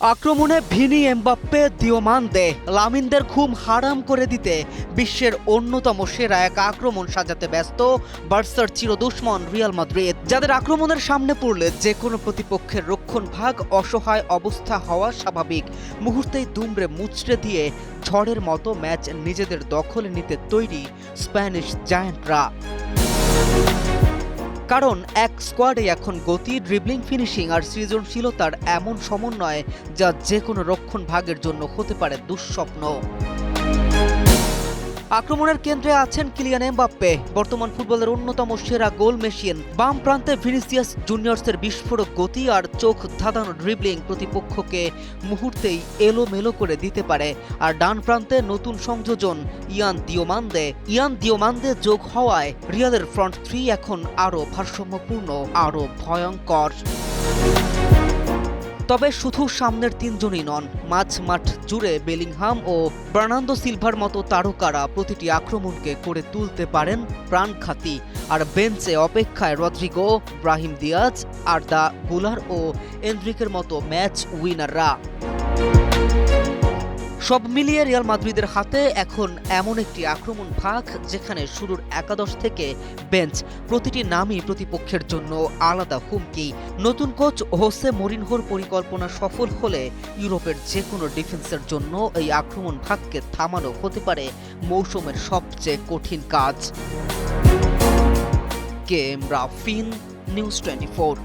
আক্রমণে Vini, Mbappe, দিওমান্দে, লামিনদের ঘুম হারাম করে দিতে বিশ্বের অন্যতম সেরা এক আক্রমণ সাজাতে ব্যস্ত বার্সার চিরদুশমন রিয়াল মাদ্রিদ, যাদের আক্রমণের সামনে পড়লে যে কোনো প্রতিপক্ষের রক্ষণভাগ অসহায় অবস্থা হওয়া স্বাভাবিক। মুহূর্তেই দুমড়ে মুচড়ে দিয়ে ঝড়ের মতো ম্যাচ নিজেদের দখলে নিতে তৈরি স্প্যানিশ জায়ান্টরা। কারণ এক স্কোয়াডে এখন গতি, ড্রিবলিং, ফিনিশিং আর সৃজনশীলতার এমন সমন্বয় যা যে কোনো রক্ষণ ভাগের জন্য হতে পারে দুঃস্বপ্ন। আক্রমণের কেন্দ্রে আছেন কিলিয়ান এমবাপ্পে, বর্তমান ফুটবলের অন্যতম সেরা গোল মেশিন। বাম প্রান্তে ভিনিসিয়াস জুনিয়র্সের বিস্ফোরক গতি আর চোখ ধাঁধানো ড্রিবলিং প্রতিপক্ষকে মুহূর্তেই এলোমেলো করে দিতে পারে। আর ডান প্রান্তে নতুন সংযোজন ইয়ান দিওমান্দে যোগ হওয়ায় রিয়ালের ফ্রন্ট থ্রি এখন আরও ভারসাম্যপূর্ণ, আরও ভয়ঙ্কর। তবে শুধু সামনের তিনজনই নন, মাঠ জুড়ে বেলিংহাম ও বার্নার্দো সিলভার মতো তারকারা প্রতিটি আক্রমণকে করে তুলতে পারেন প্রাণঘাতী। আর বেঞ্চে অপেক্ষায় রদ্রিগো, ব্রাহিম দিয়াজ, আর্দা গুলার ও এনরিকের মতো ম্যাচ উইনাররা। সব মিলিয়ে রিয়াল মাদ্রিদের হাতে এখন এমন একটি আক্রমণ ভাগ যেখানে শুরুর একাদশ থেকে বেঞ্চ প্রতিটি নামই প্রতিপক্ষের জন্য আলাদা হুমকি। নতুন কোচ হোসে মরিনহোর পরিকল্পনা সফল হলে ইউরোপের যে কোনো ডিফেন্সের জন্য এই আক্রমণ ভাগকে থামানো হতে পারে মৌসুমের সবচেয়ে কঠিন কাজ। K M Rafin, news 24।